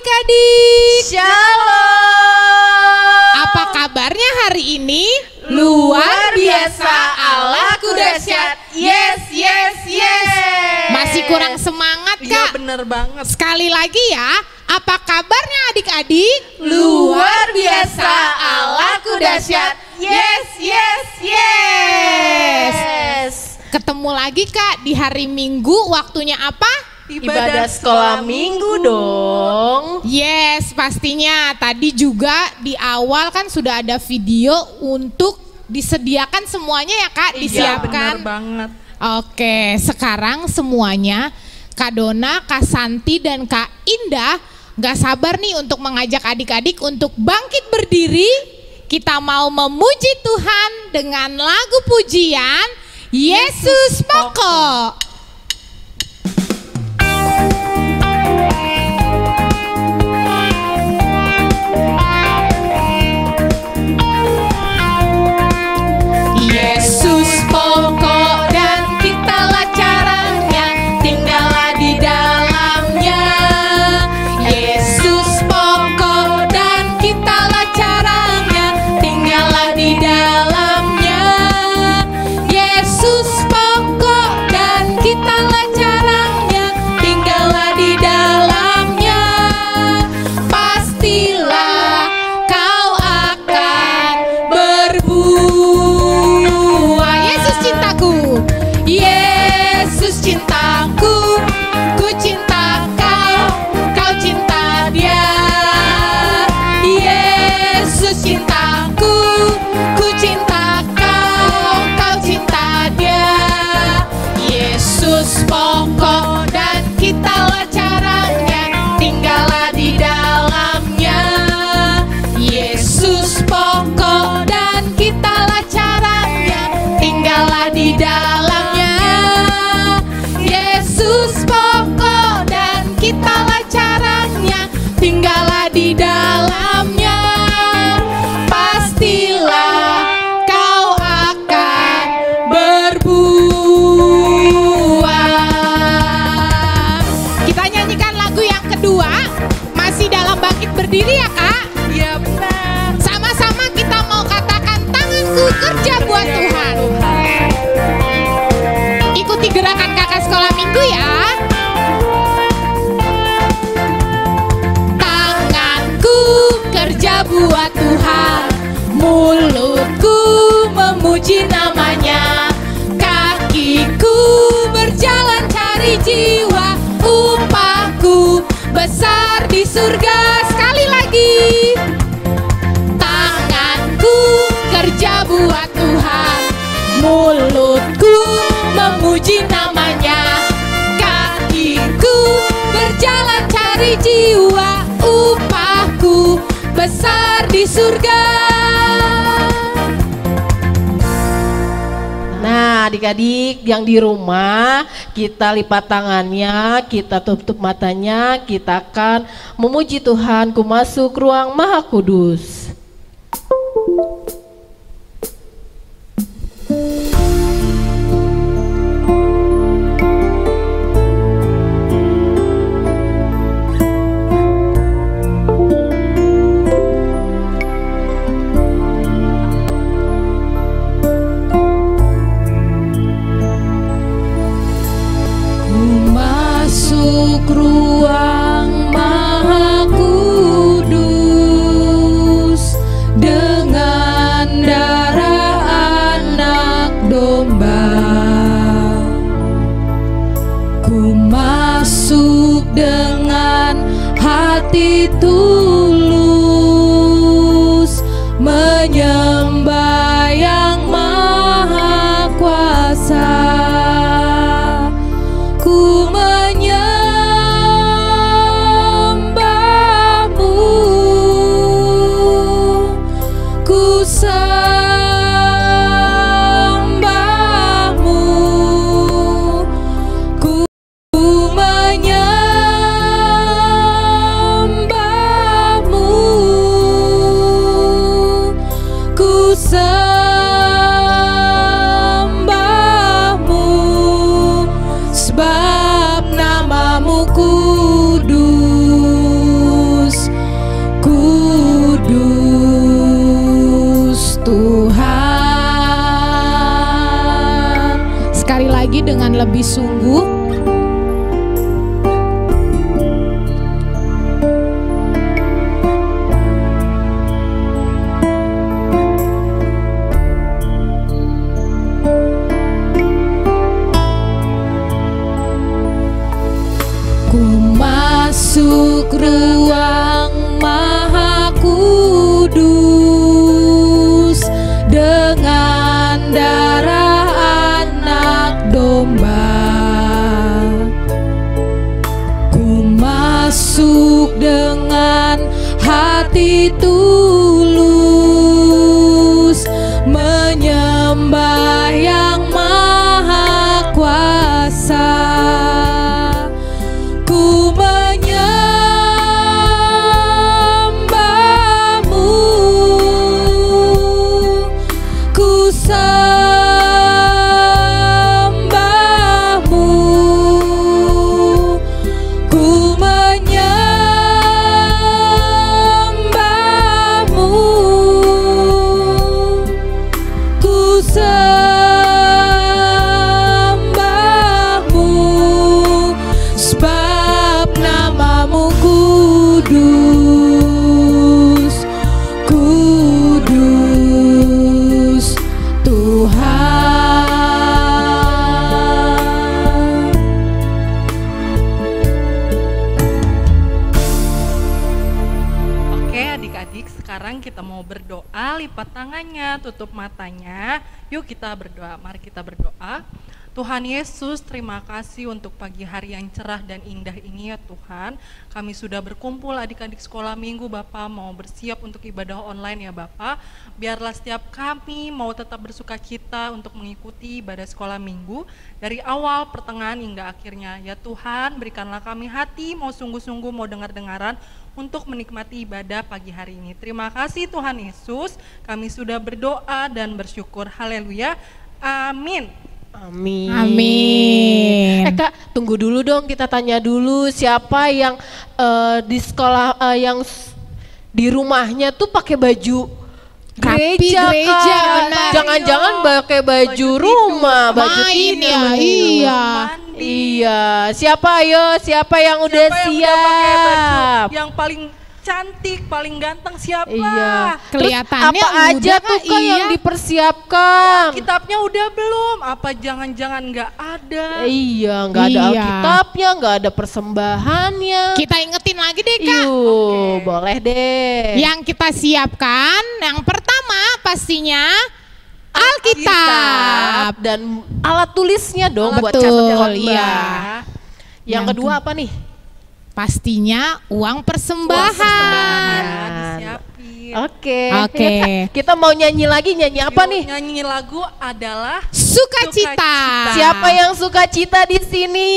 adik-adik. Shalom. Apa kabarnya hari ini? Luar biasa, Allahku dahsyat. Yes, yes, yes. Masih kurang semangat, Kak? Iya, bener banget. Sekali lagi ya, apa kabarnya adik-adik? Luar biasa, Allahku dahsyat. Yes, yes, yes. Ketemu lagi, Kak, di hari Minggu. Waktunya apa? Ibadah sekolah minggu dong. Yes, pastinya. Tadi juga di awal kan sudah ada video untuk disediakan semuanya ya, Kak, disiapkan. Iya, bener banget. Oke, sekarang semuanya Kak Dona, Kak Santi, dan Kak Indah gak sabar nih untuk mengajak adik-adik untuk bangkit berdiri. Kita mau memuji Tuhan dengan lagu pujian Yesus Pokok. Yesus pokok dan kitalah caranya, tinggallah di dalamnya. Yesus pokok dan kitalah caranya, tinggallah di dalamnya. Yesus pokok dan kitalah caranya, tinggallah di dalamnya. Pastilah kau akan berbuah. Yesus cintaku, Yesus cintaku, ku cinta kau, kau cinta dia. Yesus cintaku, ku cinta kau, kau cinta dia. Yesus pokok dan kitalah caranya, tinggallah di dalamnya. Yesus pokok dan kitalah caranya, tinggallah di dalamnya. Yesus pokok dan kitalah caranya, tinggallah di dalamnya. Pastilah kau akan berbuah. Kita nyanyikan lagu yang kedua, masih dalam bangkit berdiri ya, Kak? Iya, benar. Sama-sama kita mau katakan, tanganku kerja buat Tuhan. Ikuti gerakan kakak sekolah minggu ya. Tanganku kerja buat Tuhan, mulutku memuji namanya, kakiku berjalan cari jiwa, upahku besar di surga. Sekali lagi, tanganku kerja buat Tuhan, mulutku memuji namanya, kakiku berjalan cari jiwa, upahku besar di surga. Nah, adik-adik yang di rumah, kita lipat tangannya, kita tutup matanya, kita akan memuji Tuhan. Ku masuk ruang Maha Kudus. Masuk ruang Maha Kudus dengan darah anak domba. Ku masuk dengan hati tulus, menyembah yang maha kuasa. Ku menyembahmu, ku sembahmu, ku menyembahmu, ku sembahmu. Sekali lagi dengan lebih sungguh. Masuk ruang Maha Kudus dengan darah anak domba. Ku masuk dengan hati tulus menyembah yang Maha Kuasa. Lipat tangannya, tutup matanya. Yuk kita berdoa, mari kita berdoa. Tuhan Yesus, terima kasih untuk pagi hari yang cerah dan indah ini ya Tuhan. Kami sudah berkumpul adik-adik sekolah minggu Bapak, mau bersiap untuk ibadah online ya Bapak. Biarlah setiap kami mau tetap bersuka cita untuk mengikuti ibadah sekolah minggu dari awal, pertengahan hingga akhirnya. Ya Tuhan, berikanlah kami hati, mau sungguh-sungguh, mau dengar-dengaran untuk menikmati ibadah pagi hari ini. Terima kasih Tuhan Yesus, kami sudah berdoa dan bersyukur. Haleluya, amin. Amin. Amin. Kak, tunggu dulu dong, kita tanya dulu siapa yang di sekolah yang di rumahnya tuh pakai baju gereja, Kak. Jangan-jangan pakai baju rumah, baju tidur. Ya, iya. Iya, siapa siapa yang udah siap? Yang udah pakai baju yang paling cantik, paling ganteng siapa? Iya. Kelihatannya apa aja udah, tuh Kak iya. yang dipersiapkan? Kitabnya udah belum? Apa jangan-jangan nggak ada? Iya, nggak ada Alkitabnya, nggak ada persembahannya. Kita ingetin lagi deh Kak. Yuk, boleh deh. Yang kita siapkan, yang pertama pastinya Alkitab. Dan alat tulisnya dong buat Betul, catat khotbah. iya. Yang kedua apa nih? Pastinya uang persembahan. Disiapin. Oke. Oke. Ya, Kak, kita mau nyanyi lagi, nyanyi apa nih? Nyanyi lagu adalah Sukacita. Siapa yang sukacita di sini?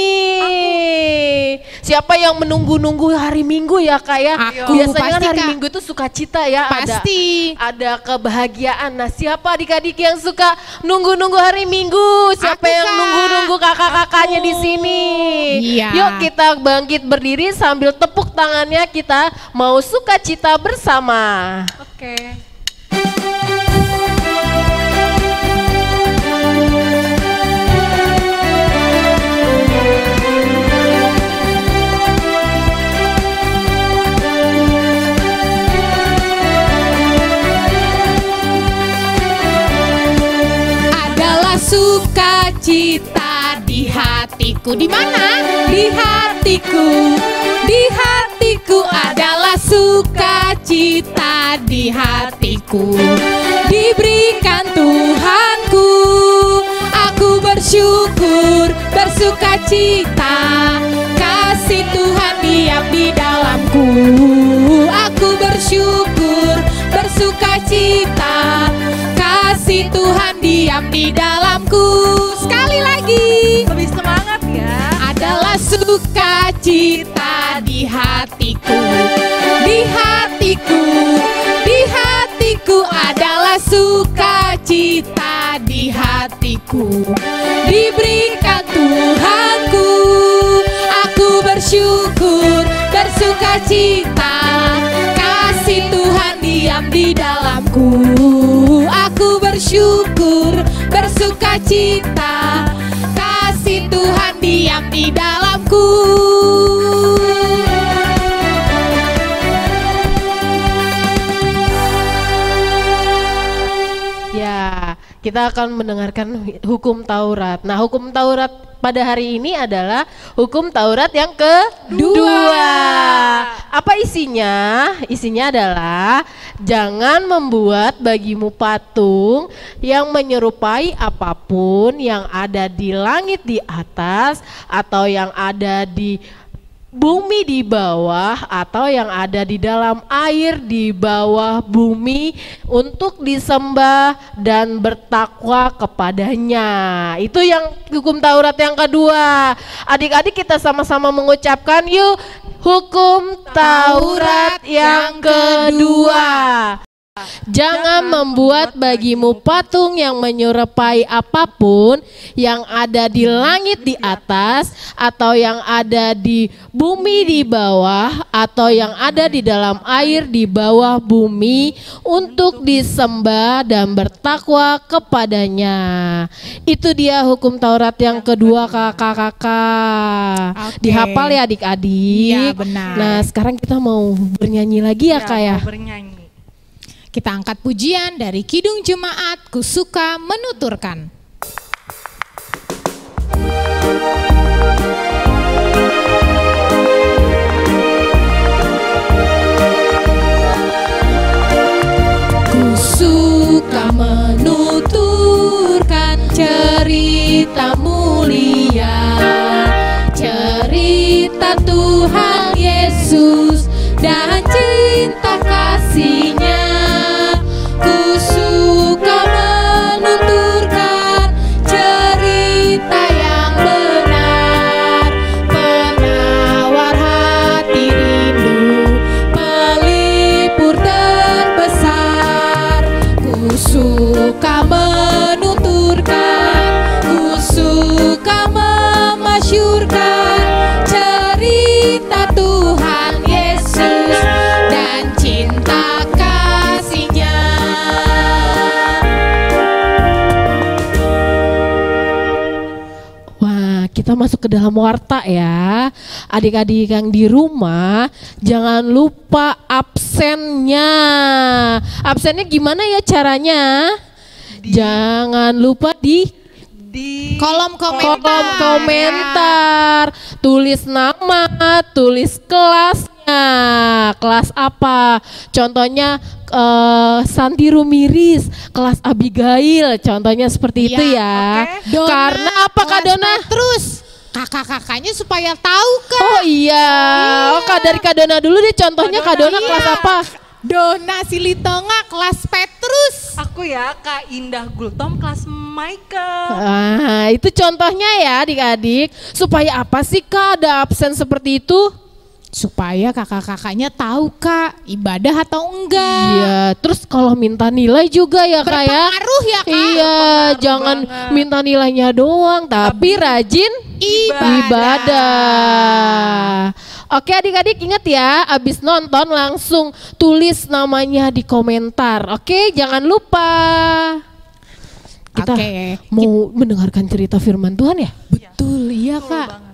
Siapa yang menunggu-nunggu hari Minggu ya Kak ya? Aku, Biasanya kan pasti, hari Kak. Minggu itu sukacita ya. Pasti. Ada kebahagiaan. Nah, siapa adik-adik yang suka nunggu-nunggu hari Minggu? Siapa Aku, yang Kak. nunggu-nunggu kakak-kakaknya di sini? Iya. Yuk kita bangkit berdiri sambil tepuk tangannya, kita mau sukacita bersama. Oke. Adalah sukacita di hatiku. Di mana? Di hatiku. Di hatiku adalah sukacita di hatiku. Diberikan Tuhanku, aku bersyukur, bersukacita. Kasih Tuhan diam di dalamku. Aku bersyukur, bersukacita. Kasih Tuhan diam di dalamku. Sekali lagi. Lebih semangat ya. Adalah sukacita di hatiku. Di hatiku. Di hatiku adalah sukacita di hatiku. Diberikan Tuhanku, aku bersyukur, bersukacita. Kasih Tuhan diam di dalamku. Aku bersyukur, bersukacita. kasih Tuhan diam di dalamku. Ya, kita akan mendengarkan hukum Taurat. Nah, hukum Taurat pada hari ini adalah hukum Taurat yang kedua. Apa isinya? Isinya adalah jangan membuat bagimu patung yang menyerupai apapun yang ada di langit di atas atau yang ada di bumi di bawah atau yang ada di dalam air di bawah bumi untuk disembah dan bertakwa kepadanya. Itu yang hukum Taurat yang kedua. Adik-adik kita sama-sama mengucapkan yuk, hukum Taurat yang kedua. Jangan membuat bagimu patung yang menyerupai apapun yang ada di langit di atas atau yang ada di bumi di bawah atau yang ada di dalam air di bawah bumi untuk disembah dan bertakwa kepadanya. Itu dia hukum Taurat yang kedua, kakak-kakak. Dihafal ya adik-adik. Iya, benar. Nah, sekarang kita mau bernyanyi lagi ya kak ya. Mau bernyanyi. Kita angkat pujian dari Kidung Jemaat Ku Suka Menuturkan. Ku suka menuturkan cerita mulia, cerita Tuhan Yesus dan cinta kasih-Nya. Ku suka menuturkan cerita yang benar, penawar hati rindu, pelipur terbesar. Ku suka menuturkan, ku suka memasyurkan cerita Tuhan Yesus dan cinta kasih-Nya. Wah, kita masuk ke dalam warta ya. Adik-adik yang di rumah, jangan lupa absennya. Absennya gimana ya caranya? Jangan lupa di Kolom komentar. kolom komentar. Tulis nama, tulis kelasnya. Kelas apa? Contohnya Santi Rumiris, kelas Abigail. Contohnya seperti itu ya. Dona, Karena apa Kak kelas Dona? Petrus. Kakak-kakaknya supaya tahu Kak. Oh iya. Oh Kak, dari Kak Dona dulu deh contohnya. Kak Dona Iya. kelas apa? Dona Silitonga kelas Petrus. Aku ya Kak Indah Gultom kelas Michael. Ah, itu contohnya ya adik-adik. Supaya apa sih Kak ada absen seperti itu? Supaya kakak-kakaknya tahu Kak ibadah atau enggak. Iya, terus kalau minta nilai juga ya Kak ya. Berpengaruh ya Kak. Iya, jangan banget. minta nilainya doang, tapi rajin ibadah. Oke adik-adik ingat ya, abis nonton langsung tulis namanya di komentar. Oke, jangan lupa. Kita Oke. mau mendengarkan cerita firman Tuhan ya? Betul iya Betul Kak. banget.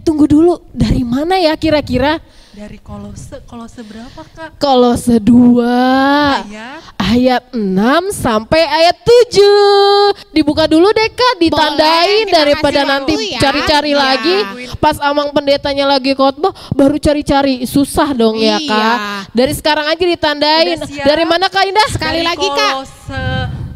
Tunggu dulu, dari mana ya kira-kira? Dari Kolose berapa Kak? Kolose 2 ayat 6 sampai ayat 7. Dibuka dulu deh Kak, ditandain kita daripada kasih nanti waktu ya. cari-cari Iya. lagi. Pas amang pendetanya lagi khotbah baru cari-cari, susah dong ya Iya. Kak. Dari sekarang aja ditandain. Udah siap? Dari mana Kak Indah? Sekali Dari lagi, Kak. Kolose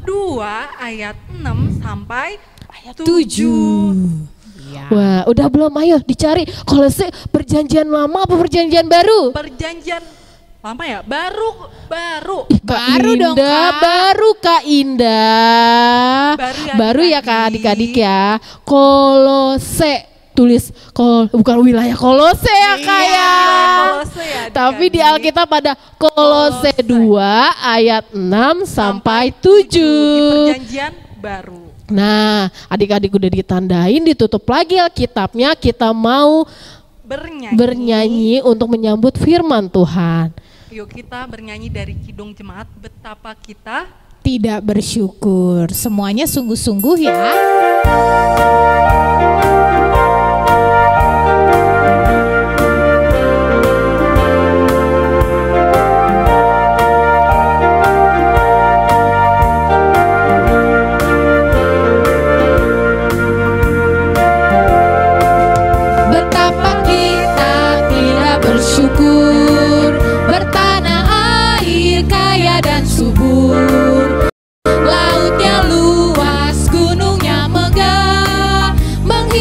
2 ayat 6 sampai ayat 7. Iya. Wah, udah belum? Ayo dicari. Kolose perjanjian lama apa perjanjian baru? Perjanjian lama ya? Baru. Kak Baru dong, Indah, Kak. baru Kak Indah. Baru ya, ya Kak adik-adik. adik-adik ya. Kolose tulis bukan wilayah Kolose ya Kak Iya, ya. Kolose ya, Tapi di adik-adik. Alkitab ada Kolose 2 ayat 6 sampai 7. Di perjanjian baru. Nah, adik-adik udah ditandain, ditutup lagi Alkitabnya. Kita mau bernyanyi untuk menyambut firman Tuhan. Yuk kita bernyanyi dari Kidung Jemaat Betapa Kita Tidak bersyukur. Semuanya sungguh-sungguh ya.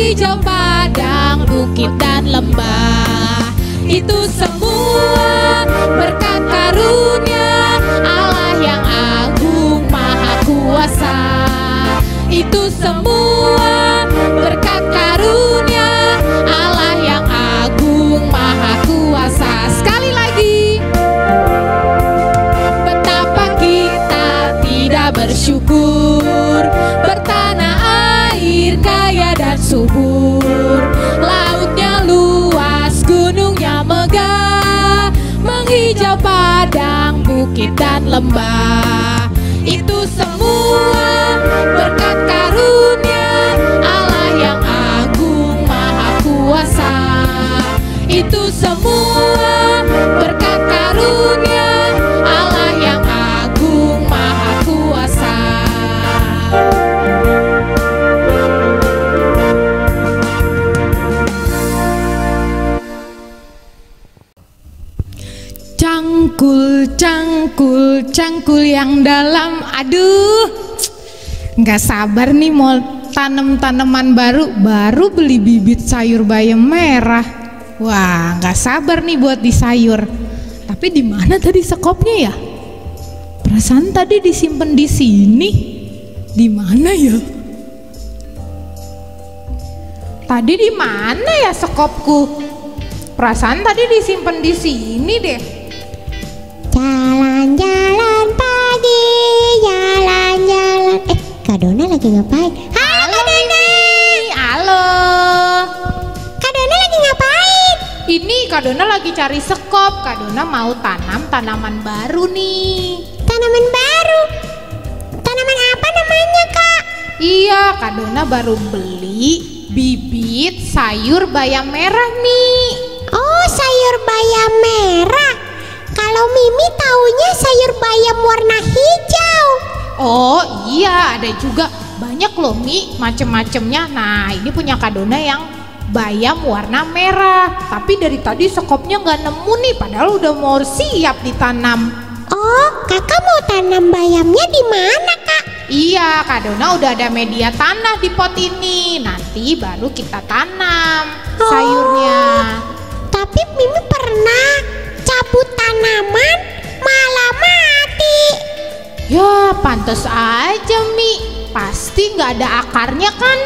menghijau padang, bukit dan lembah. Itu semua berkat karunia Allah yang agung maha kuasa. Itu semua berkat karunia Allah yang agung maha kuasa. Sekali lagi, betapa kita tidak bersyukur, bertanah air kaya dan subur, lautnya luas, gunungnya megah, menghijau padang, bukit dan lembah. Itu semua berkat karunia Allah yang agung maha kuasa. Itu semua berkat karunia Allah yang agung maha kuasa. Cangkul, cangkul, cangkul yang dalam. Aduh, nggak sabar nih mau tanam tanaman baru beli bibit sayur bayam merah. Wah, nggak sabar nih buat disayur. Tapi di mana tadi sekopnya ya? Perasaan tadi disimpan di sini. Di mana ya? Tadi di mana ya sekopku? Perasaan tadi disimpan di sini deh. Jalan-jalan pagi, jalan-jalan. Kak Dona lagi ngapain? Halo Dona. Halo. Kak Dona lagi ngapain? Ini Kak Dona lagi cari sekop. Kak Dona mau tanam tanaman baru nih. Tanaman baru? Tanaman apa namanya, Kak? Iya, Kak Dona baru beli bibit sayur bayam merah nih. Oh, sayur bayam merah. Kalau Mimi taunya sayur bayam warna hijau. Oh iya, ada juga banyak loh Mi, macem-macemnya. Nah, ini punya Kak Dona yang bayam warna merah. Tapi dari tadi sekopnya nggak nemu nih, padahal udah mau siap ditanam. Oh, kakak mau tanam bayamnya di mana, Kak? Iya, Kak Dona udah ada media tanah di pot ini. Nanti baru kita tanam sayurnya. Tapi Mimi pernah cabut tanaman malah mati. Ya, pantas aja Mi. Pasti nggak ada akarnya kan?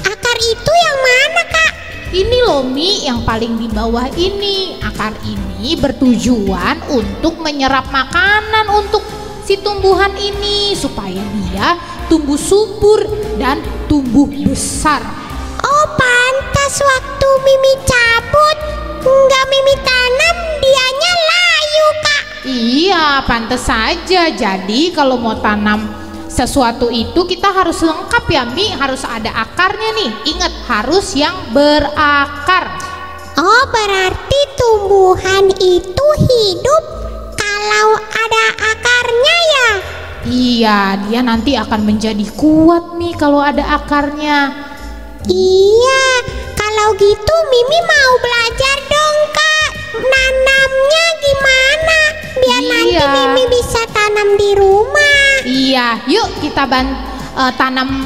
Akar itu yang mana, Kak? Ini loh Mi, yang paling di bawah ini. Akar ini bertujuan untuk menyerap makanan untuk si tumbuhan ini, supaya dia tumbuh subur dan tumbuh besar. Oh, pantas waktu Mimi cabut nggak Mimi tanam, dianya layu, Kak. Iya, pantas saja. Jadi kalau mau tanam sesuatu itu kita harus lengkap ya Mi, harus ada akarnya nih. Ingat, harus yang berakar. Oh, berarti tumbuhan itu hidup kalau ada akarnya ya? Iya, dia nanti akan menjadi kuat Mi kalau ada akarnya. Iya, kalau gitu Mimi mau belajar dong, Kak. Nanamnya gimana? Biar nanti Mimi bisa tanam di rumah. Iya, yuk kita tanam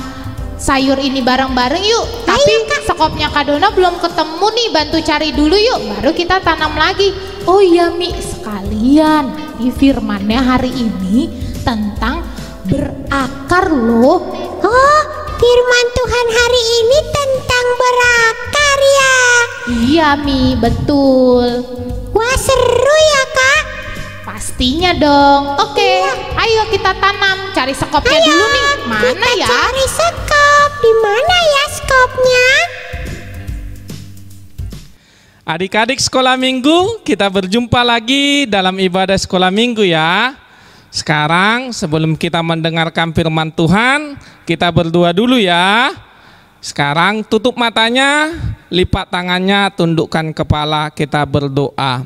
sayur ini bareng-bareng yuk. Tapi sekopnya Kak Dona belum ketemu nih, bantu cari dulu yuk, baru kita tanam lagi. Oh iya Mi, sekalian di firmannya hari ini tentang berakar loh. Oh, firman Tuhan hari ini tentang berakar ya? Iya Mi, betul. Wah, seru ya Kak? Pastinya dong. Oke, ayo kita tanam. Cari sekopnya dulu nih. Mana kita ya? Cari sekop. Di mana ya sekopnya? Adik-adik sekolah minggu, kita berjumpa lagi dalam ibadah sekolah minggu ya. Sekarang sebelum kita mendengarkan firman Tuhan, kita berdoa dulu ya. Sekarang tutup matanya, lipat tangannya, tundukkan kepala, kita berdoa.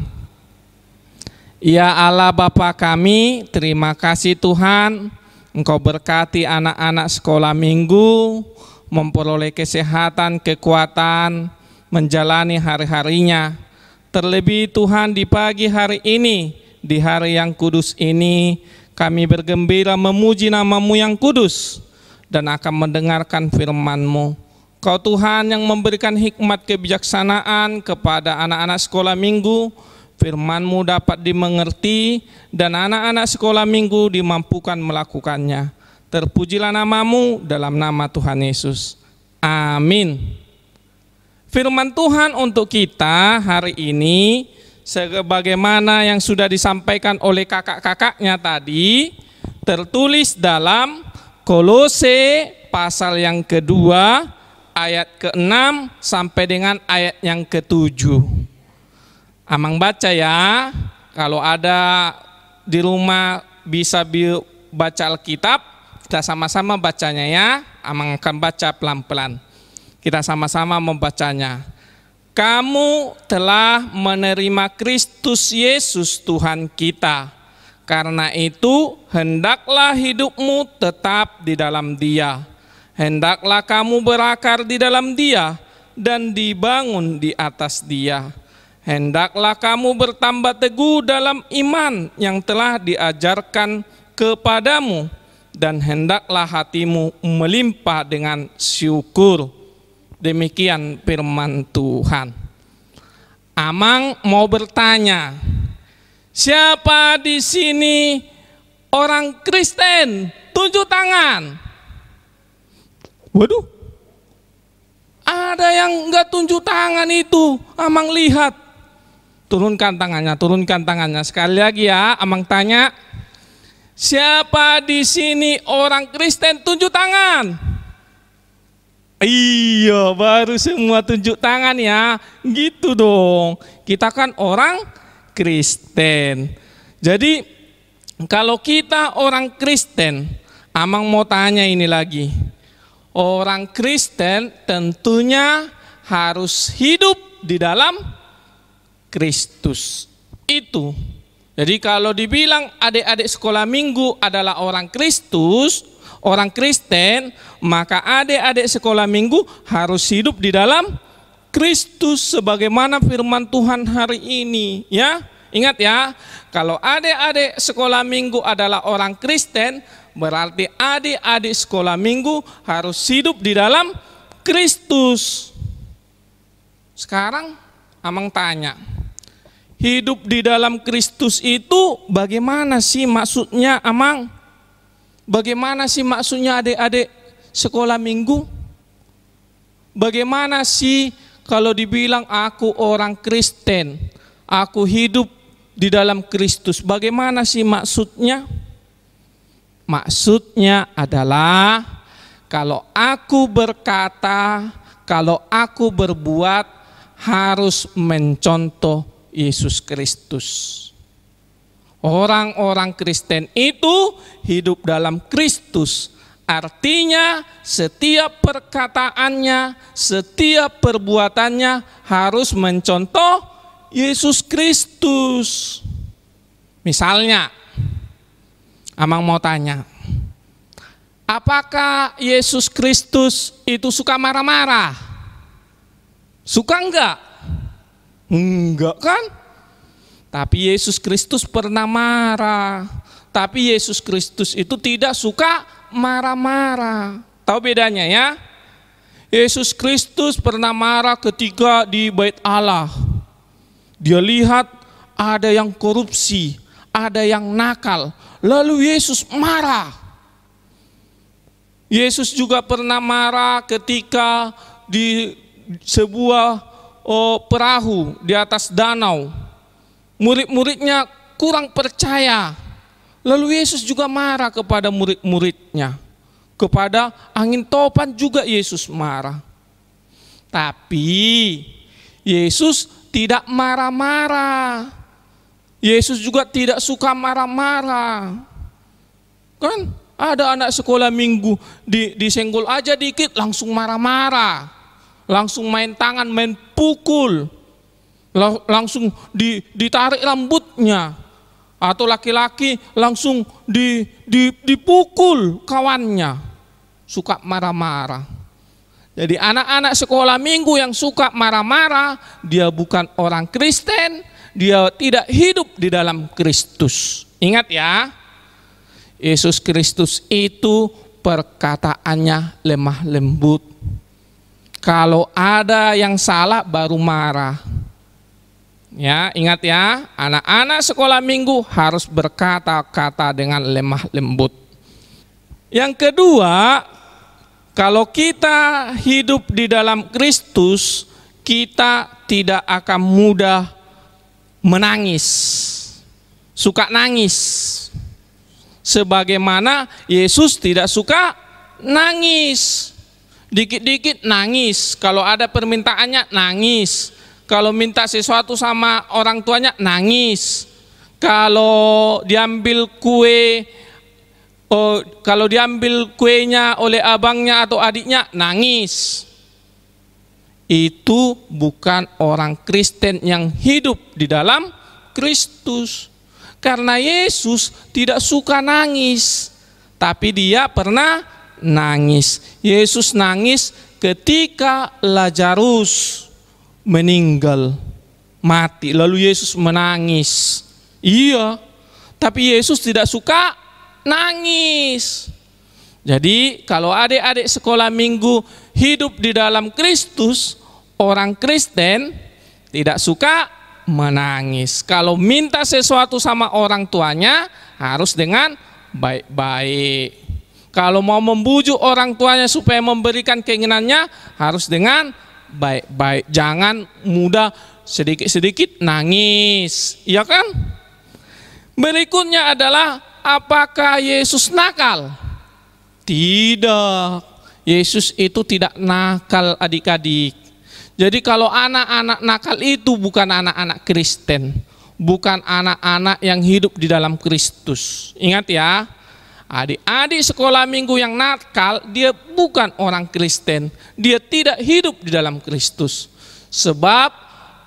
Ya Allah Bapa kami, terima kasih Tuhan, Engkau berkati anak-anak sekolah minggu, memperoleh kesehatan, kekuatan, menjalani hari-harinya. Terlebih Tuhan di pagi hari ini, di hari yang kudus ini, kami bergembira memuji nama-Mu yang kudus dan akan mendengarkan firman-Mu. Kau Tuhan yang memberikan hikmat kebijaksanaan kepada anak-anak sekolah minggu, firman-Mu dapat dimengerti dan anak-anak sekolah minggu dimampukan melakukannya. Terpujilah nama-Mu dalam nama Tuhan Yesus. Amin. Firman Tuhan untuk kita hari ini, sebagaimana yang sudah disampaikan oleh kakak-kakaknya tadi, tertulis dalam Kolose pasal yang kedua, ayat ke-6 sampai dengan ayat yang ke-7. Amang baca ya, kalau ada di rumah bisa baca Alkitab, kita sama-sama bacanya ya. Amang akan baca pelan-pelan. Kita sama-sama membacanya. Kamu telah menerima Kristus Yesus Tuhan kita. Karena itu, hendaklah hidupmu tetap di dalam Dia. Hendaklah kamu berakar di dalam Dia dan dibangun di atas Dia. Hendaklah kamu bertambah teguh dalam iman yang telah diajarkan kepadamu, dan hendaklah hatimu melimpah dengan syukur. Demikian firman Tuhan. Amang mau bertanya, siapa di sini orang Kristen? Tunjuk tangan. Waduh, ada yang enggak tunjuk tangan itu. Amang lihat. Turunkan tangannya. Sekali lagi ya, Amang tanya, siapa di sini orang Kristen? Tunjuk tangan. Iya, baru semua tunjuk tangan ya. Gitu dong. Kita kan orang Kristen. Jadi kalau kita orang Kristen, Amang mau tanya ini lagi. Orang Kristen tentunya harus hidup di dalam Kristus. Itu. Jadi kalau dibilang adik-adik sekolah minggu adalah orang Kristus, orang Kristen, maka adik-adik sekolah minggu harus hidup di dalam Kristus sebagaimana firman Tuhan hari ini, ya. Ingat ya, kalau adik-adik sekolah minggu adalah orang Kristen, berarti adik-adik sekolah minggu harus hidup di dalam Kristus. Sekarang Amang tanya, hidup di dalam Kristus itu bagaimana sih maksudnya, Amang? Bagaimana sih maksudnya adik-adik sekolah minggu? Bagaimana sih kalau dibilang aku orang Kristen, aku hidup di dalam Kristus, bagaimana sih maksudnya? Maksudnya adalah kalau aku berkata, kalau aku berbuat harus mencontoh Yesus Kristus. Orang-orang Kristen itu hidup dalam Kristus. Artinya setiap perkataannya, setiap perbuatannya harus mencontoh Yesus Kristus. Misalnya, Amang mau tanya, apakah Yesus Kristus itu suka marah-marah? Suka enggak? Enggak kan? Tapi Yesus Kristus pernah marah. Tapi Yesus Kristus itu tidak suka marah-marah. Tahu bedanya ya? Yesus Kristus pernah marah ketika di Bait Allah. Dia lihat ada yang korupsi, ada yang nakal, lalu Yesus marah. Yesus juga pernah marah ketika di sebuah perahu di atas danau. Murid-muridnya kurang percaya. Lalu Yesus juga marah kepada murid-muridnya. Kepada angin topan juga Yesus marah. Tapi Yesus tidak marah-marah. Yesus juga tidak suka marah-marah. Kan ada anak sekolah minggu disenggol aja dikit langsung marah-marah. Langsung main tangan, main pukul. Langsung ditarik rambutnya. Atau laki-laki langsung dipukul kawannya. Suka marah-marah. Jadi anak-anak sekolah minggu yang suka marah-marah, dia bukan orang Kristen, dia tidak hidup di dalam Kristus. Ingat ya, Yesus Kristus itu perkataannya lemah lembut. Kalau ada yang salah baru marah. Ya, ingat ya, anak-anak sekolah minggu harus berkata-kata dengan lemah lembut. Yang kedua, kalau kita hidup di dalam Kristus, kita tidak akan mudah menangis, suka nangis. Sebagaimana Yesus tidak suka nangis. Dikit-dikit nangis, kalau ada permintaannya nangis. Kalau minta sesuatu sama orang tuanya nangis. Kalau diambil kuenya oleh abangnya atau adiknya nangis. Itu bukan orang Kristen yang hidup di dalam Kristus. Karena Yesus tidak suka nangis, tapi dia pernah nangis. Yesus nangis ketika Lazarus meninggal, mati, lalu Yesus menangis. Iya, tapi Yesus tidak suka nangis. Jadi kalau adik-adik sekolah minggu hidup di dalam Kristus, orang Kristen tidak suka menangis. Kalau minta sesuatu sama orang tuanya harus dengan baik-baik. Kalau mau membujuk orang tuanya supaya memberikan keinginannya harus dengan baik-baik. Jangan mudah sedikit-sedikit nangis, iya kan? Berikutnya adalah, apakah Yesus nakal? Tidak. Yesus itu tidak nakal, adik-adik. Jadi kalau anak-anak nakal itu bukan anak-anak Kristen, bukan anak-anak yang hidup di dalam Kristus. Ingat ya, adik-adik sekolah minggu yang nakal, dia bukan orang Kristen. Dia tidak hidup di dalam Kristus. Sebab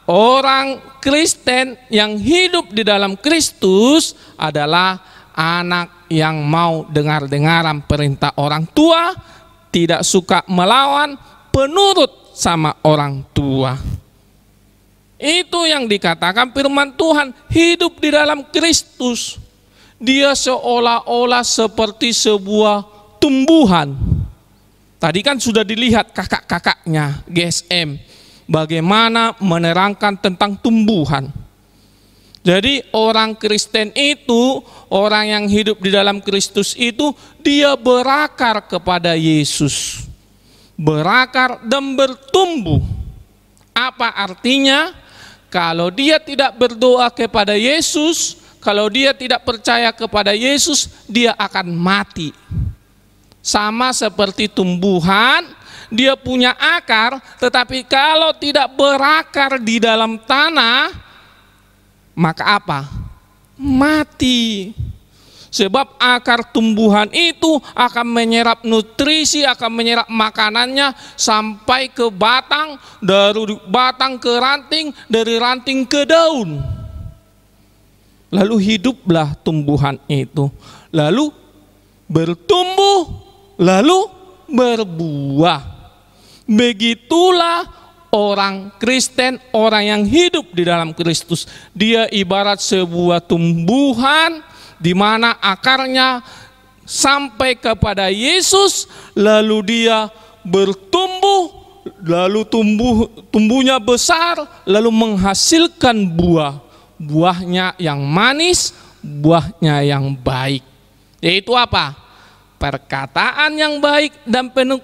orang Kristen yang hidup di dalam Kristus adalah anak yang mau dengar-dengaran perintah orang tua, tidak suka melawan, penurut sama orang tua. Itu yang dikatakan firman Tuhan, hidup di dalam Kristus. Dia seolah-olah seperti sebuah tumbuhan. Tadi kan sudah dilihat kakak-kakaknya GSM bagaimana menerangkan tentang tumbuhan. Jadi orang Kristen itu, orang yang hidup di dalam Kristus itu, dia berakar kepada Yesus. Berakar dan bertumbuh. Apa artinya? Kalau dia tidak berdoa kepada Yesus, kalau dia tidak percaya kepada Yesus, dia akan mati. Sama seperti tumbuhan, dia punya akar, tetapi kalau tidak berakar di dalam tanah, maka apa? Mati. Sebab akar tumbuhan itu akan menyerap nutrisi, akan menyerap makanannya sampai ke batang, dari batang ke ranting, dari ranting ke daun. Lalu hiduplah tumbuhan itu, lalu bertumbuh, lalu berbuah. Begitulah orang Kristen, orang yang hidup di dalam Kristus. Dia ibarat sebuah tumbuhan di mana akarnya sampai kepada Yesus, lalu dia bertumbuh, lalu tumbuhnya besar, lalu menghasilkan buah. Buahnya yang manis, buahnya yang baik. Yaitu apa? Perkataan yang baik dan penuh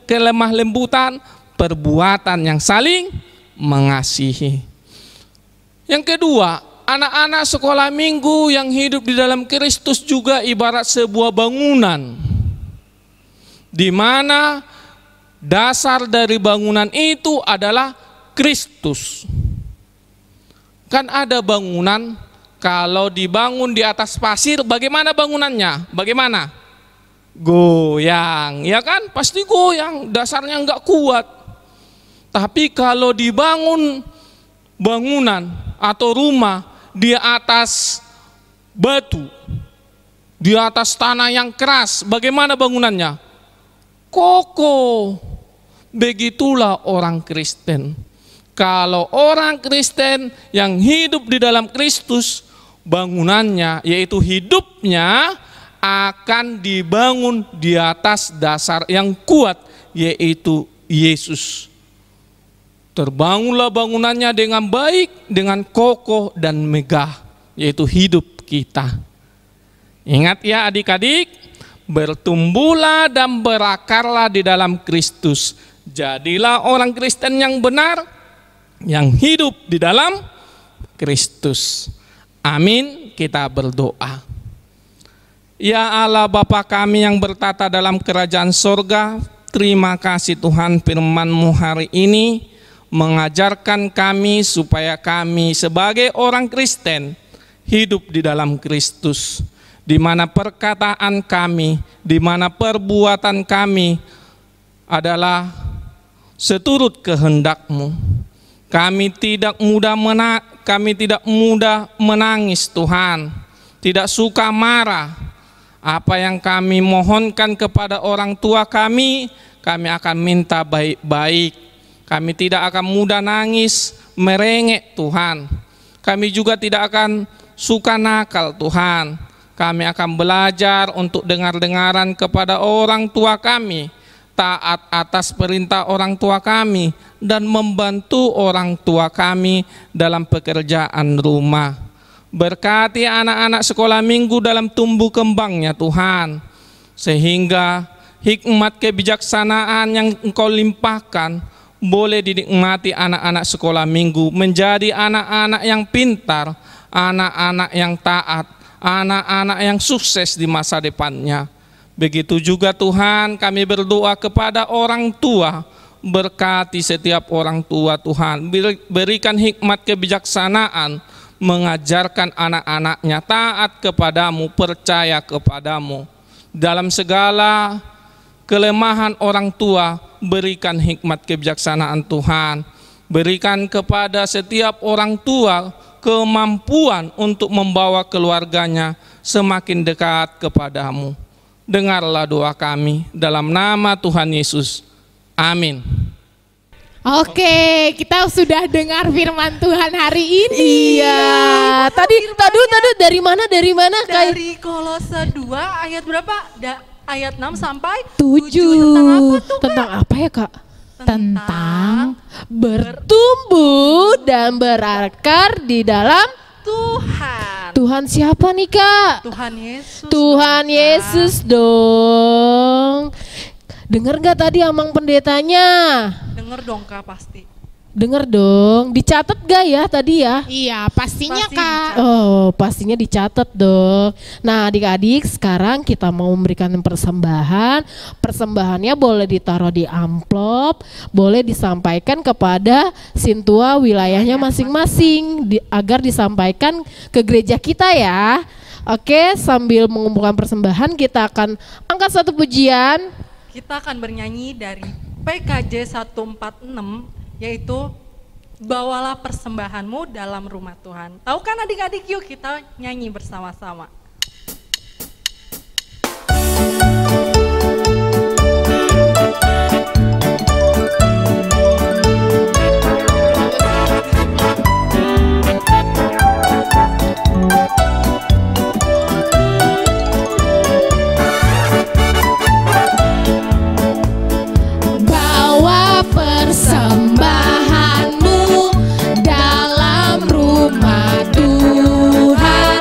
kelemah lembutan, perbuatan yang saling mengasihi. Yang kedua, anak-anak sekolah minggu yang hidup di dalam Kristus juga ibarat sebuah bangunan, di mana dasar dari bangunan itu adalah Kristus. Kan ada bangunan, kalau dibangun di atas pasir, bagaimana bangunannya? Bagaimana? Goyang, ya kan? Pasti goyang, dasarnya nggak kuat. Tapi kalau dibangun bangunan atau rumah di atas batu, di atas tanah yang keras, bagaimana bangunannya? Kokoh. Begitulah orang Kristen. Kalau orang Kristen yang hidup di dalam Kristus, bangunannya yaitu hidupnya akan dibangun di atas dasar yang kuat, yaitu Yesus. Terbangunlah bangunannya dengan baik, dengan kokoh dan megah, yaitu hidup kita. Ingat ya adik-adik, bertumbuhlah dan berakarlah di dalam Kristus. Jadilah orang Kristen yang benar, yang hidup di dalam Kristus. Amin, kita berdoa. Ya Allah Bapa kami yang bertata dalam kerajaan sorga, terima kasih Tuhan firman-Mu hari ini mengajarkan kami supaya kami sebagai orang Kristen hidup di dalam Kristus, di mana perkataan kami, di mana perbuatan kami adalah seturut kehendak-Mu. Kami tidak mudah menangis Tuhan, tidak suka marah. Apa yang kami mohonkan kepada orang tua kami akan minta baik-baik. Kami tidak akan mudah nangis, merengek Tuhan. Kami juga tidak akan suka nakal Tuhan. Kami akan belajar untuk dengar-dengaran kepada orang tua kami, taat atas perintah orang tua kami, dan membantu orang tua kami dalam pekerjaan rumah. Berkati anak-anak sekolah minggu dalam tumbuh kembangnya Tuhan, sehingga hikmat kebijaksanaan yang Engkau limpahkan boleh dinikmati anak-anak sekolah minggu menjadi anak-anak yang pintar, anak-anak yang taat, anak-anak yang sukses di masa depannya. Begitu juga Tuhan, kami berdoa kepada orang tua, berkati setiap orang tua Tuhan, berikan hikmat kebijaksanaan, mengajarkan anak-anaknya taat kepadamu, percaya kepadamu. Dalam segala kelemahan orang tua, berikan hikmat kebijaksanaan Tuhan. Berikan kepada setiap orang tua kemampuan untuk membawa keluarganya semakin dekat kepadamu. Dengarlah doa kami dalam nama Tuhan Yesus. Amin. Oke, kita sudah dengar firman Tuhan hari ini. Iya. Tadi dari mana? Dari Kolose 2 ayat berapa? Ayat 6 sampai 7. Tentang apa tuh, Kak? Tentang apa ya, Kak? Tentang bertumbuh dan berakar di dalam Tuhan. Tuhan siapa nih, Kak? Tuhan Yesus. Tuhan dong, Kak. Yesus dong. Dengar gak tadi Amang pendetanya? Denger dong Kak pasti. Dengar dong. Dicatat gak ya tadi ya? Iya, pastinya Pasti Kak. dicatat. Oh, pastinya dicatat dong. Nah, adik-adik, sekarang kita mau memberikan persembahan. Persembahannya boleh ditaruh di amplop, boleh disampaikan kepada sintua wilayahnya masing-masing agar disampaikan ke gereja kita ya. Oke, sambil mengumpulkan persembahan kita akan angkat satu pujian. Kita akan bernyanyi dari PKJ 146, yaitu bawalah persembahanmu dalam rumah Tuhan. Tahu kan adik-adik, yuk kita nyanyi bersama-sama. Bawa persembahanmu dalam rumah Tuhan.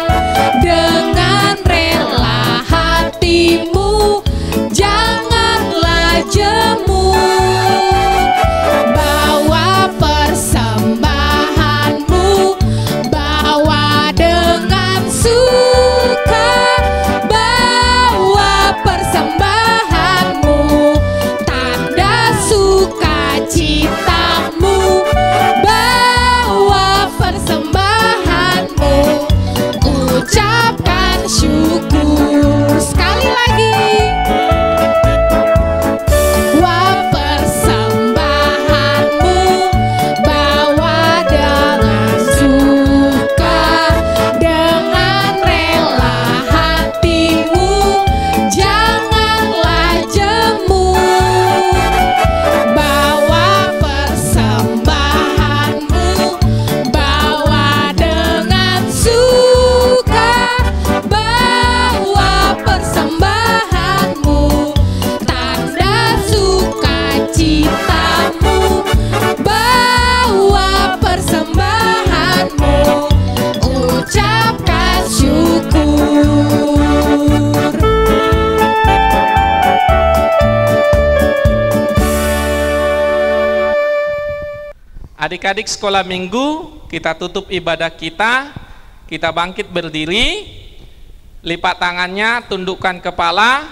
Adik-adik sekolah minggu, kita tutup ibadah kita. Kita bangkit berdiri, lipat tangannya, tundukkan kepala.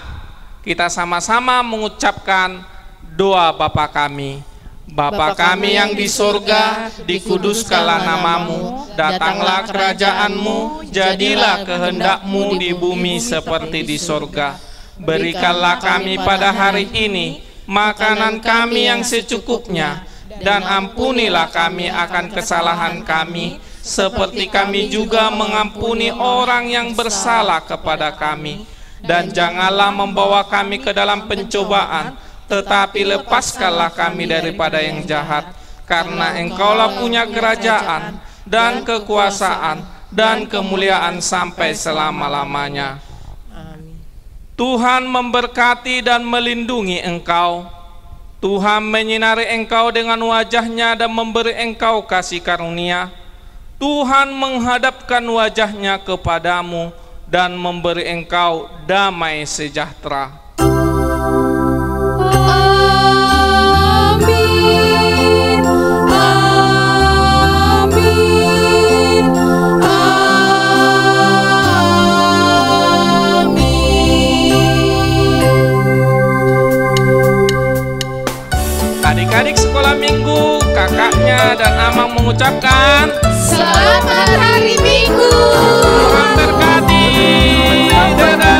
Kita sama-sama mengucapkan doa Bapa kami. Bapa kami yang di sorga, dikuduskanlah namamu, datanglah kerajaanmu, jadilah kehendakmu di bumi seperti di sorga. Berikanlah kami pada hari ini makanan kami yang secukupnya, dan ampunilah kami akan kesalahan kami, seperti kami juga mengampuni orang yang bersalah kepada kami. Dan janganlah membawa kami ke dalam pencobaan, tetapi lepaskanlah kami daripada yang jahat. Karena Engkaulah punya kerajaan, dan kekuasaan, dan kemuliaan sampai selama-lamanya. Tuhan memberkati dan melindungi engkau. Tuhan menyinari engkau dengan wajah-Nya dan memberi engkau kasih karunia. Tuhan menghadapkan wajah-Nya kepadamu dan memberi engkau damai sejahtera. Amin. Amin. Adik-adik sekolah minggu, kakaknya dan Amang mengucapkan Selamat hari Minggu. Tuhan berkati. Dadah.